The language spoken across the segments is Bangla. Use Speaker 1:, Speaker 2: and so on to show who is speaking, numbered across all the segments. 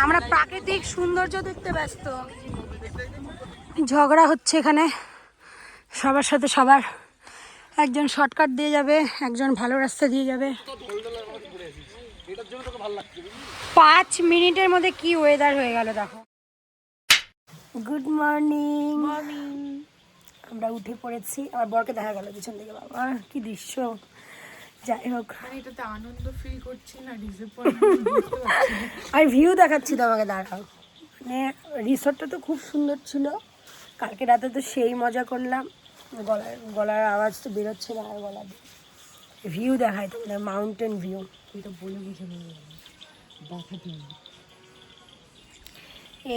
Speaker 1: আমরা প্রাকৃতিক সৌন্দর্য দেখতে ব্যস্ত। ঝগড়া হচ্ছে এখানে সবার সাথে সবার, একজন শর্টকাট দিয়ে যাবে, একজন ভালো রাস্তা দিয়ে যাবে। 5 মিনিটের মধ্যে কি ওয়েদার হয়ে গেল দেখো। Good morning. আমরা উঠে পড়েছি, আমার বরকে দেখা গেল পিছন থেকে, বাবা কি দৃশ্য। যাই হোক,
Speaker 2: এটাতে আনন্দ ফিল করছি না,
Speaker 1: আর ভিউ দেখাচ্ছি তোমাকে, দাঁড়াও। মানে রিসোর্টটা তো খুব সুন্দর ছিল, কালকে রাতে তো সেই মজা করলাম। গলার আওয়াজ তো বেরোচ্ছে না, আর গলা ভিউ দেখায় তো, মানে মাউন্টেন ভিউ।
Speaker 2: এটা বলে বুঝে নেই, দেখাতে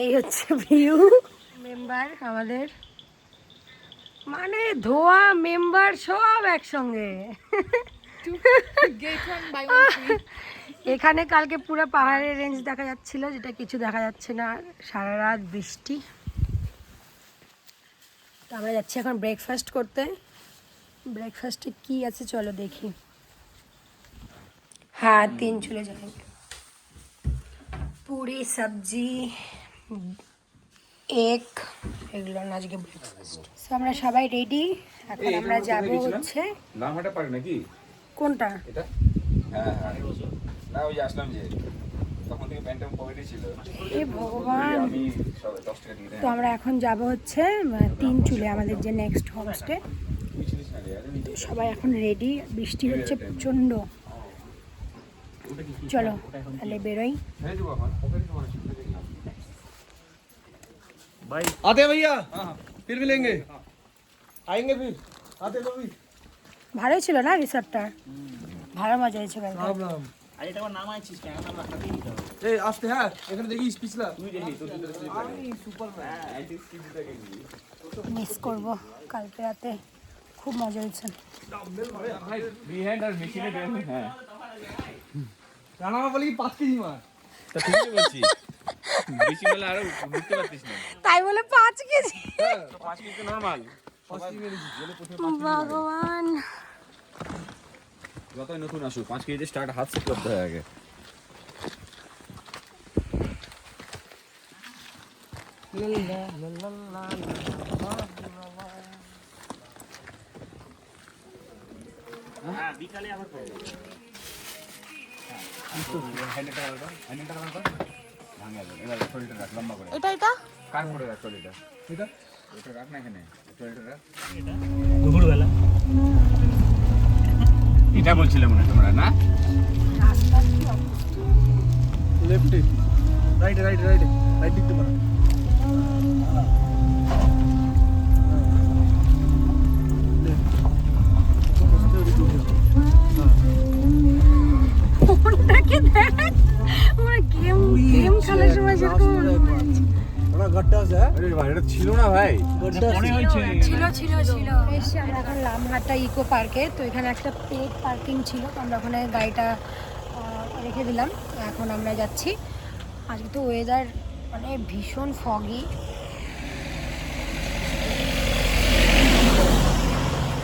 Speaker 1: এই হচ্ছে ভিউ। মেম্বার আমাদের, মানে ধোয়া মেম্বার সব একসঙ্গে। এখানে কালকে পুরো পাহাড়ের রেঞ্জ দেখা যাচ্ছিল, যেটা কিছু দেখা যাচ্ছে না, সারা রাত বৃষ্টি। তো আমরা যাচ্ছি এখন ব্রেকফাস্ট করতে। ব্রেকফাস্টে কি আছে চলো দেখি। হ্যাঁ, 3 চলে যাবে, পুরি সবজি এগ, এগুলো আজকে ব্রেকফাস্ট। সো আমরা সবাই রেডি, এখন আমরা যাব হচ্ছে
Speaker 3: নামহাটা পারে নাকি
Speaker 1: কোনটা
Speaker 3: এটা? হ্যাঁ হ্যাঁ, না ওই আসলাম যে তখন থেকে প্যান্টটা পকেটে ছিল।
Speaker 1: এ ভগবান।
Speaker 3: আমি 10 টাকা দিয়ে
Speaker 1: তো আমরা এখন যাব হচ্ছে 3 চুলে, আমাদের যে নেক্সট হোমস্টে। তো সবাই এখন রেডি, বৃষ্টি হচ্ছে প্রচণ্ড। চলো তাহলে বেরোই।
Speaker 4: आते हैं भैया, फिर मिलेंगे, आएंगे फिर, आते हैं कभी।
Speaker 1: ভালোই ছিল না রিসর্টটা, ভালো মজা হয়েছে কালকে।
Speaker 4: राम राम। ए आस्ते हैं, এখানে দেখি পিছলা।
Speaker 1: মিস করব, কালকে রাতে খুব মজা হয়েছে।
Speaker 3: বিহাইন্ড আর মেশিনে দেন। হ্যাঁ
Speaker 4: রানা বলি 5 কেজি মাছ।
Speaker 3: তা ঠিকই বলছি, বেশি বলে আরো বুঝতে পারতিস না।
Speaker 1: তাই বলে 5 কেজি?
Speaker 3: 5 KG normal.
Speaker 1: ভগবান,
Speaker 3: যতই নতুন আসুক 5 কেজি স্টার্ট হাত সেট করতে হয় আগে। বিকালে আবার করবো।
Speaker 2: এটা এটা
Speaker 3: কার করে রাখ ট্রলিটা, এটা এটা রাখ না এখানে, ট্রলিটা রাখ।
Speaker 4: দুপুরবেলা
Speaker 3: এটা বলছিলাম মনে তোমরা না?
Speaker 4: লেফটে, রাইট রাইট রাইট রাইট দিকতে পারো।
Speaker 1: ফোনটাকে দেখ, আমরা গেম খেলার সময় যেরকম
Speaker 4: ওটা গট্টা আছে।
Speaker 3: আরে ভাই এটা ছিল না ভাই,
Speaker 4: গট্টা
Speaker 3: মনে হয়েছে।
Speaker 1: ছিল এসে আমরা এখন লামহাটা ইকো পার্কে। তো এখানে একটা পেড পার্কিং ছিল, তো আমরা ওখানে গাড়িটা রেখে দিলাম। এখন আমরা যাচ্ছি। আজকে তো ওয়েদার মানে ভীষণ ফগি,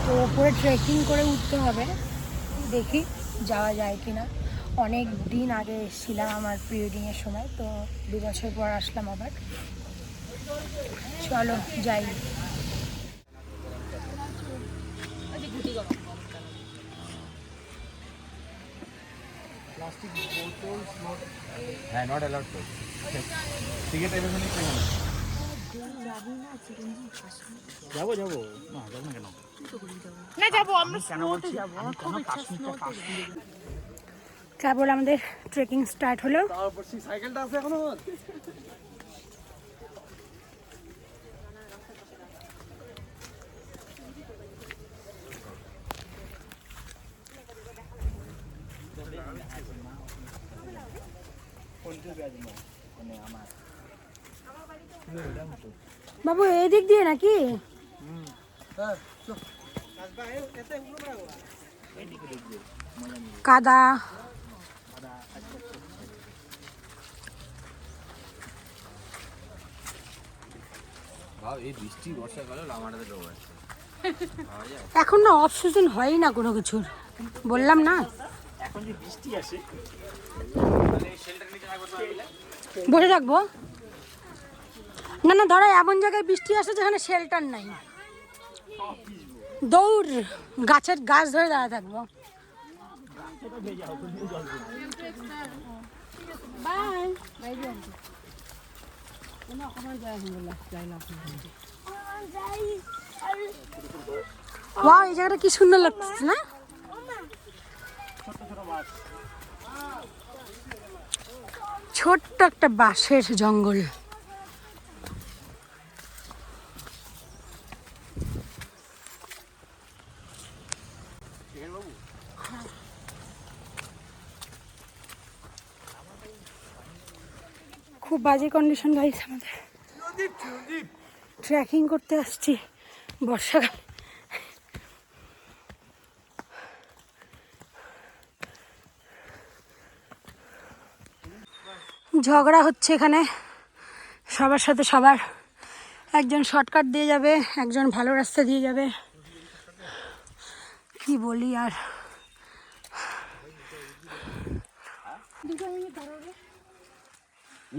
Speaker 1: তো উপরে ট্রেকিং করে উঠতে হবে, দেখি যাওয়া যায় কিনা। অনেক দিন আগে এসেছিলাম আমার প্রি ওয়েডিংয়ের সময়, তো 2 বছর পর আসলাম আবার। চলো যাই।
Speaker 4: প্লাস্টিক বোতল
Speaker 3: হ্যাঁ নট অ্যালাউড তো। সিগারেট এর জন্য কেন
Speaker 4: যাবো যাবো না, যাবো না কেন?
Speaker 2: না যাবো, আমরা স্নোতে যাবো, আমার খুব ইচ্ছা স্নোতে।
Speaker 1: তারপর আমাদের ট্রেকিং স্টার্ট হলো।
Speaker 4: তারপর সেই সাইকেলটা আছে এখনো।
Speaker 1: বাবু এই দিক দিয়ে নাকি? কাদা
Speaker 3: এই বৃষ্টি বর্ষাকালে লামাটাতে ডোব আছে।
Speaker 1: এখন না অফ সিজন হয়ই না কোনো কিছুর, বললাম না।
Speaker 4: এখন যে বৃষ্টি আসে
Speaker 3: মানে শেল্টার নিচে
Speaker 1: বসে থাকবো? না না, ধরো এমন জায়গায় বৃষ্টি আসে যেখানে শেল্টার নাই, দৌড় গাছের গাছ ধরে দাঁড়া থাকবো। ওয়াও, এই জায়গাটা কি সুন্দর লাগছে না? ছোট্ট একটা বাঁশের জঙ্গল। খুব বাজে কন্ডিশন গাইস আমাদের, ট্রেকিং করতে আসছি বর্ষাকাল। ঝগড়া হচ্ছে এখানে সবার সাথে সবার, একজন শর্টকাট দিয়ে যাবে, একজন ভালো রাস্তা দিয়ে যাবে। কি বলি আর,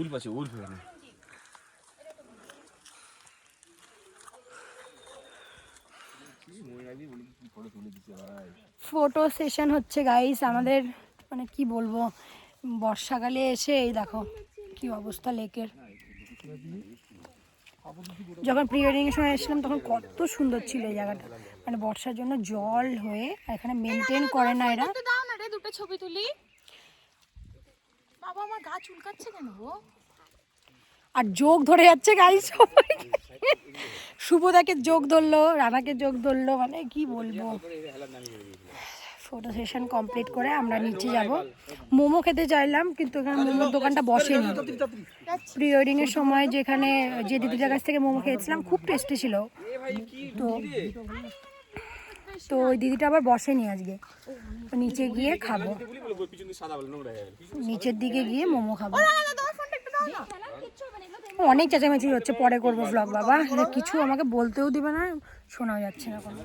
Speaker 3: উল্ফ আছে, উল্ফ এখানে।
Speaker 1: ফটো সেশন হচ্ছে গাইস আমাদের, মানে কি বলবো, বর্ষাকালে এসে এই দেখো কি অবস্থা লেকের। যখন প্রি ওয়েডিং এর সময় এসেছিলাম তখন কত সুন্দর ছিল এই জায়গাটা, মানে বর্ষার জন্য জল হয়ে এখানে মেনটেন করে না এরা।
Speaker 2: দাও না রে দুটো ছবি তুলি। বাবা আমার গা চুলকাচ্ছে কেন গো?
Speaker 1: আর যোগ ধরে যাচ্ছে গাইস সবাই, শুভদাকে যোগ ধরলো, রানাকে যোগ ধরলো, মানে কি বলবো। ফটো সেশন কমপ্লিট করে আমরা নিচে যাব, মোমো খেতে চাইলাম কিন্তু এখানে মোমোর দোকানটা বসেনি। প্রি ওয়েডিং এর সময় যেখানে যে দিদিটার কাছ থেকে মোমো খেয়েছিলাম খুব টেস্টি ছিল, তো ওই দিদিটা আবার বসেনি আজকে, তো নিচে গিয়ে খাবো, নিচের দিকে গিয়ে মোমো খাবো। অনেক চেঁচামেচি হচ্ছে, পরে করবো ব্লগ বাবা, কিছু আমাকে বলতেও দিবে না, শোনাও যাচ্ছে না কোনো।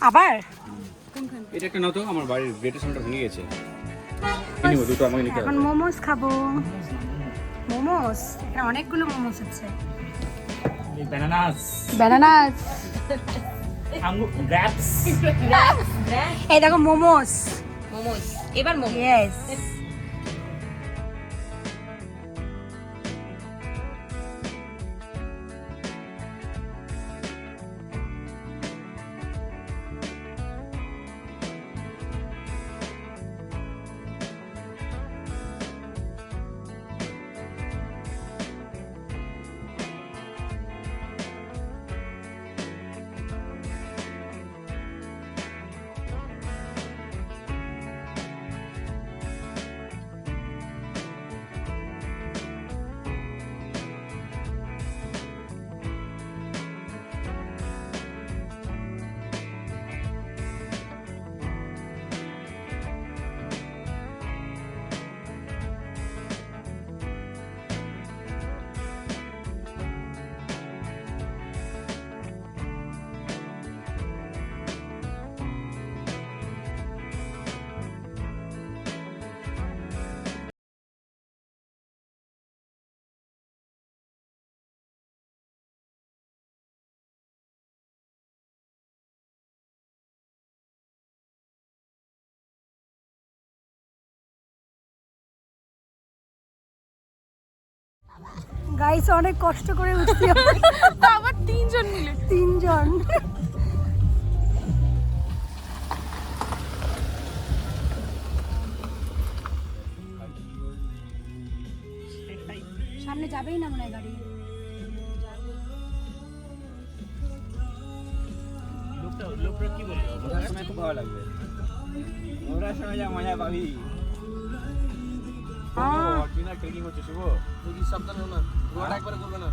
Speaker 1: আবার
Speaker 3: এটা একটা নাও তো, আমার বাড়ির গেটের সামনে ভেঙে গেছে। দুটো আমাকে নিতে
Speaker 1: এখন মোমোস খাবো, মোমোস, এখানে অনেকগুলো মোমোস আছে।
Speaker 4: Bananas.
Speaker 1: Bananas,
Speaker 4: Grapes.
Speaker 1: এই দেখো মোমোস,
Speaker 2: মোমোস, এবার মোমো।
Speaker 1: ইয়েস। গাইস অনেক কষ্ট করে উঠছি
Speaker 2: আবার তিনজন মিলে।
Speaker 1: তিনজন। সামনে যাবেই না মনে হয় গাড়ি।
Speaker 4: লোকটা কি বলে?
Speaker 3: ওটার সময় খুব ভালো লাগবে, ওটার সময় যা মজা পাবি। ট্রেকিং হচ্ছে শুভ,
Speaker 4: সাবধানে না, রোড একবারে করবে না।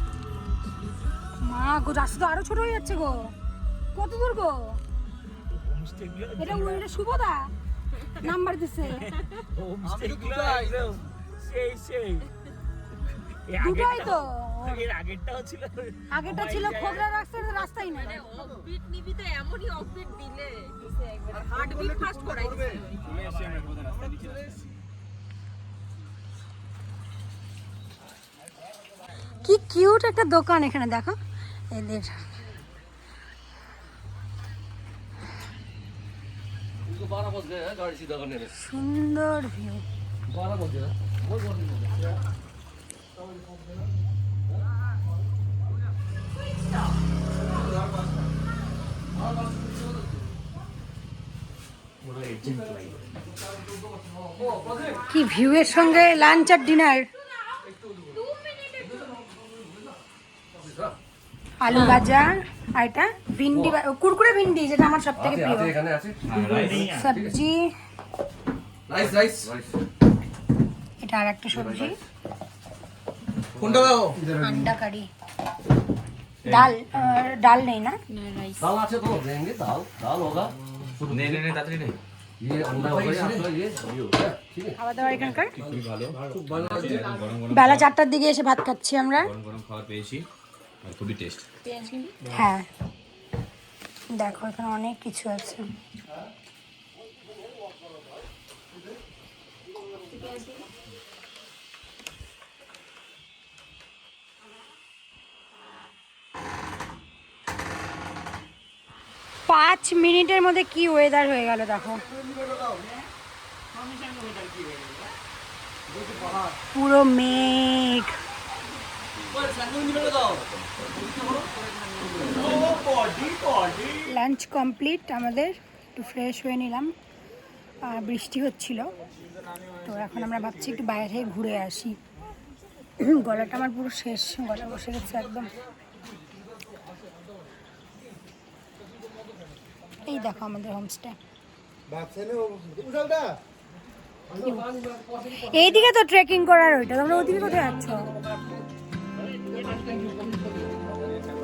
Speaker 1: মা গো, রাস্তা তো আরো ছোট হয়ে যাচ্ছে গো, কত দূর গো? এটা শুভদা নাম্বার দিছে। দুটোই তো
Speaker 5: এর আগেরটাও ছিল
Speaker 1: আগেরটা ছিল খোবরা রাস্তাই না
Speaker 2: অফবিট নিবি তো এমনই অফবিট দিলে দিছে একবার হার্টবিট ফাস্ট করাই দিছে
Speaker 3: চলে এসেছি আমরা তোমাদের রাস্তা নিচে
Speaker 1: কি কিউট একটা দোকান এখানে দেখো এদের সুন্দর ভিউ কি ভিউ এর সঙ্গে লাঞ্চ আর ডিনার আলু ভাজা আর এটা ভিন্ডি কুরকুরে ভিন্ডি যেটা আমার সব থেকে প্রিয় সবজি এটা আর একটা সবজি
Speaker 4: কোনটা দাও
Speaker 1: अंडा करी दाल दाल नहीं ना
Speaker 6: दाल আছে তো देंगे दाल दाल होगा
Speaker 3: नहीं नहीं नहीं तातरी नहीं
Speaker 6: ये अंडा होगा ये आपका ये सब्जी होगा ठीक है
Speaker 1: খাওয়া দাওয়া এখানকার
Speaker 3: খুবই ভালো গরম গরম
Speaker 1: বেলা 4টার দিকে এসে ভাত খাচ্ছি আমরা
Speaker 3: গরম গরম খাবার পেয়েছি আর খুবই টেস্ট
Speaker 1: হ্যাঁ দেখো এখানে অনেক কিছু আছে পাঁচ মিনিটের মধ্যে কি ওয়েদার হয়ে গেল দেখো পুরো মেঘ লাঞ্চ কমপ্লিট আমাদের একটু ফ্রেশ হয়ে নিলাম আর বৃষ্টি হচ্ছিল তো এখন আমরা ভাবছি একটু বাইরে থেকে ঘুরে আসি গলাটা আমার পুরো শেষ গলা বসে গেছে একদম এই দেখো আমাদের হোমস্টে এইদিকে তো ট্রেকিং করার ওইটা তোমরা ওদিকে কোথায় যাচ্ছ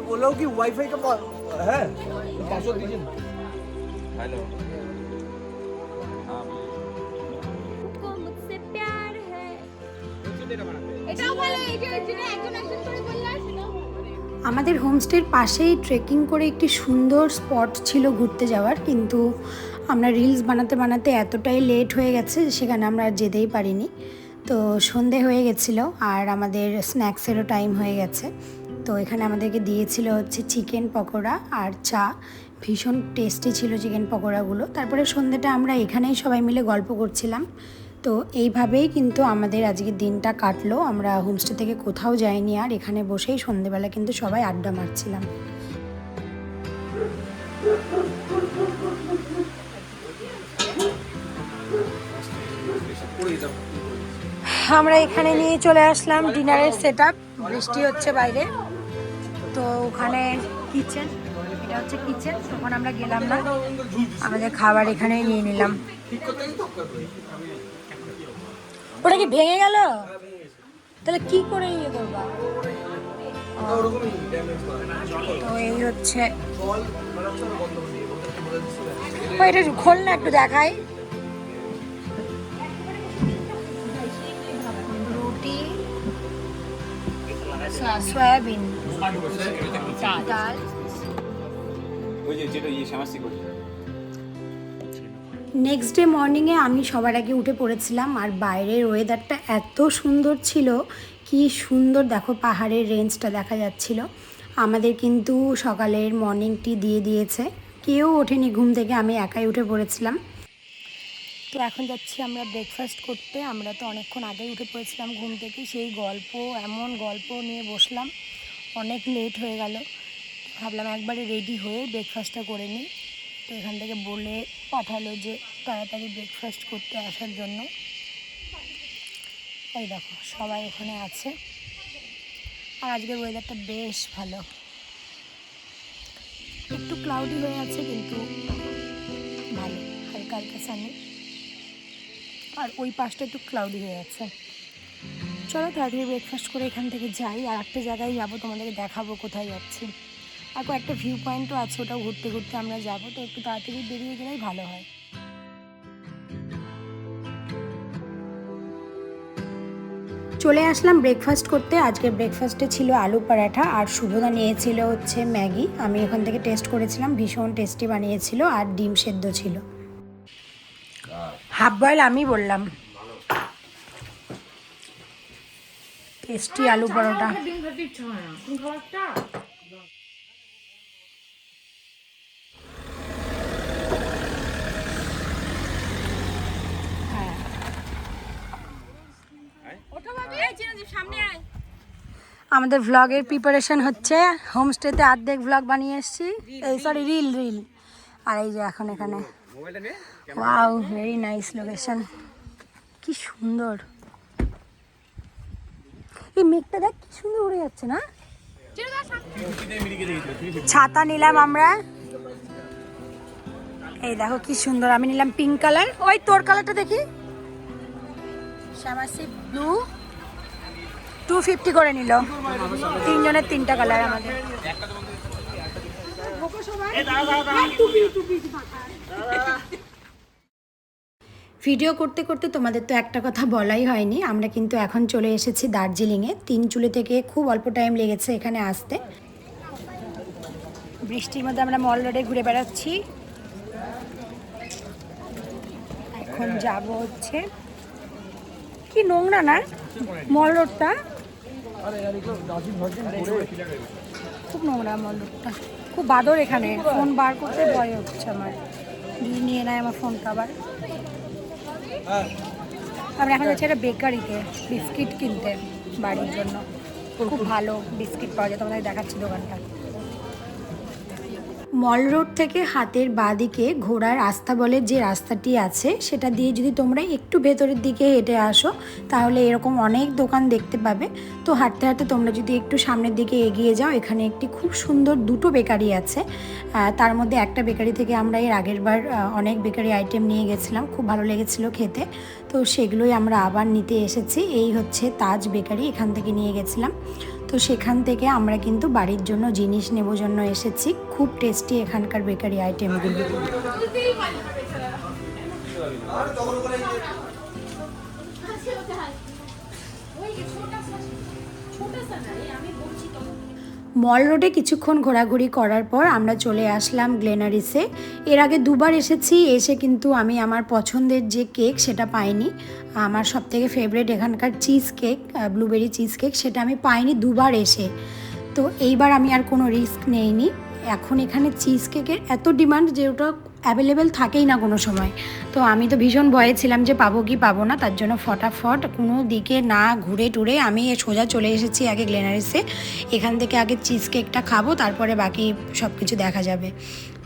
Speaker 4: बोलो कि वाईफाई का है पासवर्ड दीजिए
Speaker 3: हेलो
Speaker 1: আমাদের হোমস্টের পাশেই ট্রেকিং করে একটি সুন্দর স্পট ছিল ঘুরতে যাওয়ার কিন্তু আমরা রিলস বানাতে বানাতে এতটাই লেট হয়ে গেছে সেখানে আমরা আর যেতেই পারিনি তো সন্ধে হয়ে গেছিলো আর আমাদের স্ন্যাক্সেরও টাইম হয়ে গেছে তো এখানে আমাদেরকে দিয়েছিল হচ্ছে চিকেন পকোড়া আর চা ভীষণ টেস্টি ছিল চিকেন পকোড়াগুলো তারপরে সন্ধ্যেটা আমরা এখানেই সবাই মিলে গল্প করছিলাম তো এইভাবেই কিন্তু আমাদের আজকের দিনটা কাটলো আমরা হোমস্টে থেকে কোথাও যাইনি আর এখানে বসেই সন্ধ্যেবেলা কিন্তু সবাই আড্ডা মারছিলাম আমরা এখানে নিয়ে চলে আসলাম ডিনারের সেটআপ বৃষ্টি হচ্ছে বাইরে তো ওখানে কিচেন এটা হচ্ছে কিচেন তখন আমরা গেলাম না আমাদের খাবার এখানেই নিয়ে নিলাম ওটা কি ভেঙে গেল তাহলে কি করে ইয়ে করবা তো এই হচ্ছে এটা খোল না একটু দেখাই রুটি সয়াবিন ডাল
Speaker 3: ওই যে যেটা ইয়ে শ্যামাসি করছে
Speaker 1: নেক্সট ডে মর্নিংয়ে আমি সবার আগে উঠে পড়েছিলাম আর বাইরের ওয়েদারটা এত সুন্দর ছিল কি সুন্দর দেখো পাহাড়ের রেঞ্জটা দেখা যাচ্ছিল আমাদের কিন্তু সকালের মর্নিং টি দিয়ে দিয়েছে কেউ ওঠেনি ঘুম থেকে আমি একাই উঠে পড়েছিলাম তো এখন যাচ্ছি আমরা ব্রেকফাস্ট করতে আমরা তো অনেকক্ষণ আগেই উঠে পড়েছিলাম ঘুম থেকে সেই গল্প এমন গল্প নিয়ে বসলাম অনেক লেট হয়ে গেল ভাবলাম একবারে রেডি হয়ে ব্রেকফাস্টটা করে নিই তো এখান থেকে বলে পাঠালো যে তাড়াতাড়ি ব্রেকফাস্ট করতে আসার জন্য এই দেখো সবাই ওখানে আছে আর আজকের ওয়েদারটা বেশ ভালো একটু ক্লাউডি হয়ে আছে কিন্তু ভালো হালকা হালকা সানি আর ওই পাশটা একটু ক্লাউডি হয়ে আছে চলো তাড়াতাড়ি ব্রেকফাস্ট করে এখান থেকে যাই আর একটা জায়গায় যাবো তোমাদেরকে দেখাবো কোথায় যাচ্ছি আর কয়েকটা ভিউ পয়েন্টও আছে ওটাও ঘুরতে ঘুরতে আমরা যাবো তো একটু তাড়াতাড়ি বেরিয়ে গেলেই ভালো হয় চলে আসলাম ব্রেকফাস্ট করতে। আজকে ব্রেকফাস্টে ছিল আলু পরাঠা আর শুভদা নিয়েছিল হচ্ছে ম্যাগি। আমি এখান থেকে টেস্ট করেছিলাম, ভীষণ টেস্টি বানিয়েছিল। আর ডিম সেদ্ধ ছিল। হাফ বয়েল আমি বললাম। টেস্টি আলু পরোটা। আমাদের ভ্লগের প্রিপারেশন হচ্ছে। হোমস্টেতে অর্ধেক ভ্লগ বানিয়ে এসেছি, এই সরি রিল। আর এই যে এখন এখানে ওয়াও, ভেরি নাইস লোকেশন, কি সুন্দর। এই মেঘটা দেখ কি সুন্দর উড়ে যাচ্ছে না। ছাতা নিলাম আমরা, এই দেখো কি সুন্দর। আমি নিলাম পিঙ্ক কালার। ওই তোর কালারটা দেখি, শ্যামাসি ব্লু। 250 করে নিল, 3 জনের 3টা কালার আমাদের। ভিডিও করতে করতে তোমাদের তো একটা কথা বলাই হয়নি, আমরা কিন্তু এখন চলে এসেছি দার্জিলিংয়ে। 3 চুলে থেকে খুব অল্প টাইম লেগেছে এখানে আসতে। বৃষ্টির মধ্যে আমরা মল রোডে ঘুরে বেড়াচ্ছি। এখন যাব হচ্ছে, কি নোংরা না মল রোডটা, খুব নোংরা মল রোডটা, খুব বাদর। এখানে ফোন বার করতে ভয় হচ্ছে আমার, যদি নিয়ে নেয় আমার ফোনটা আবার। আমরা এখন যাচ্ছি একটা বেকারিতে বিস্কিট কিনতে বাড়ির জন্য। খুব ভালো বিস্কিট পাওয়া যায়, তোমাদের দেখাচ্ছি দোকানটা। মল রোড থেকে হাতের বাঁ দিকে ঘোড়ার রাস্তা বলে যে রাস্তাটি আছে, সেটা দিয়ে যদি তোমরা একটু ভেতরের দিকে হেঁটে আসো তাহলে এরকম অনেক দোকান দেখতে পাবে। তো হাঁটতে হাঁটতে তোমরা যদি একটু সামনের দিকে এগিয়ে যাও, এখানে একটি খুব সুন্দর 2টো বেকারি আছে। তার মধ্যে একটা বেকারি থেকে আমরা এর আগের বার অনেক বেকারি আইটেম নিয়ে গেছিলাম, খুব ভালো লেগেছিলো খেতে। তো সেগুলোই আমরা আবার নিতে এসেছি। এই হচ্ছে তাজ বেকারি, এখান থেকে নিয়ে গেছিলাম। তো সেখান থেকে আমরা কিন্তু বাড়ির জন্য জিনিস নেবার জন্য এসেছি। খুব টেস্টি এখানকার বেকারি আইটেমগুলো। মল রোডে কিছুক্ষণ ঘোরাঘুরি করার পর আমরা চলে আসলাম গ্লেনারিসে। এর আগে 2বার এসেছি, এসে কিন্তু আমি আমার পছন্দের যে কেক সেটা পাইনি। আমার সবথেকে ফেভারিট এখানকার cheese cake, blueberry cheese cake, সেটা আমি পাইনি 2বার এসে। তো এইবার আমি আর কোনো রিস্ক নেইনি। এখন এখানে চিজ কেকের এত ডিমান্ড যে ওটা অ্যাভেলেবেল থাকেই না কোনো সময়। তো আমি তো ভীষণ ভয়ে ছিলাম যে পাবো কি পাবো না, তার জন্য ফটাফট কোনো দিকে না ঘুরে টুরে আমি সোজা চলে এসেছি আগে গ্লেনারিসে। এখান থেকে আগে চিজ কেকটা খাবো, তারপরে বাকি সব কিছু দেখা যাবে।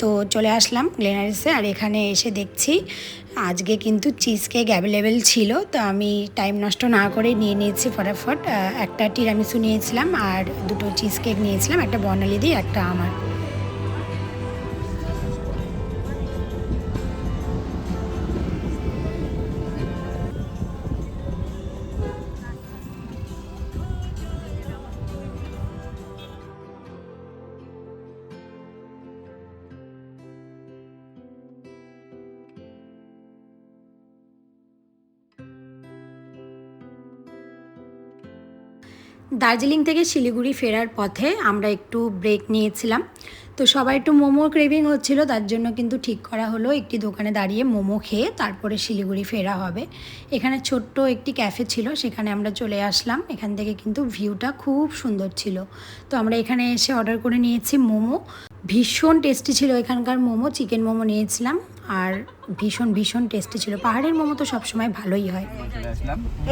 Speaker 1: তো চলে আসলাম গ্লেনারিসে, আর এখানে এসে দেখছি আজকে কিন্তু চিজ কেক অ্যাভেলেবেল ছিল। তো আমি টাইম নষ্ট না করে নিয়ে নিয়েছি ফটাফট। একটা টিরামিসু নিয়েছিলাম আর 2টো চিজ কেক নিয়েছিলাম, একটা বর্ণালী দিয়ে একটা আমার। দার্জিলিং থেকে শিলিগুড়ি ফেরার পথে আমরা একটু ব্রেক নিয়েছিলাম। তো সবাই একটু মোমো ক্রেভিং হচ্ছিল, তার জন্য কিন্তু ঠিক করা হলো একটি দোকানে দাঁড়িয়ে মোমো খেয়ে তারপরে শিলিগুড়ি ফেরা হবে। এখানে ছোট্ট একটি ক্যাফে ছিল, সেখানে আমরা চলে আসলাম। এখান থেকে কিন্তু ভিউটা খুব সুন্দর ছিল। তো আমরা এখানে এসে অর্ডার করে নিয়েছি মোমো। ভীষণ টেস্টি ছিল এখানকার মোমো। চিকেন মোমো নিয়েছিলাম আর ভীষণ ভীষণ টেস্টি ছিল। পাহাড়ের মোমো তো সবসময় ভালোই হয়।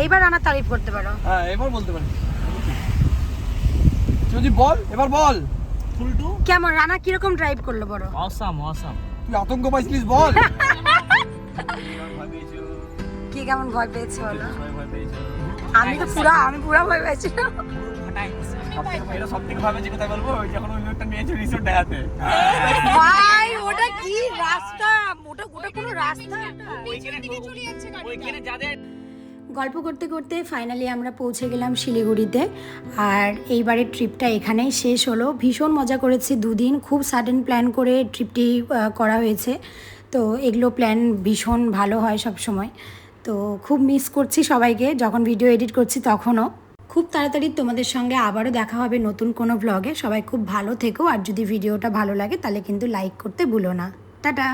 Speaker 1: এইবার রান্নার তারিফ করতে পারো।
Speaker 4: হ্যাঁ এবার বলতে পারি। যদি বল এবার বল। ফুলটু
Speaker 1: কেমন রান্না কিরকম ড্রাইভ করলো বড়?
Speaker 4: Awesome awesome. তুই আতঙ্ক পাইছিস বল।
Speaker 1: কি কেমন ভয় পেয়েছে বলো? আমি পুরা ভয় পেয়েছি। ভাই ওটা কি রাস্তা? ওটা কোনো রাস্তা? গল্প করতে করতে ফাইনালি আমরা পৌঁছে গেলাম শিলিগুড়িতে। আর এইবারের ট্রিপটা এখানেই শেষ হলো। ভীষণ মজা করেছি 2 দিন, খুব সাডেন প্ল্যান করে ট্রিপটি করা হয়েছে। তো এগুলো প্ল্যান ভীষণ ভালো হয় সব সময়। তো খুব মিস করছি সবাইকে, যখন ভিডিও এডিট করছি তখনও। খুব তাড়াতাড়ি তোমাদের সঙ্গে আবারও দেখা হবে নতুন কোনো ব্লগে। সবাই খুব ভালো থেকো, আর যদি ভিডিওটা ভালো লাগে তাহলে কিন্তু লাইক করতে ভুলো না। টাটা।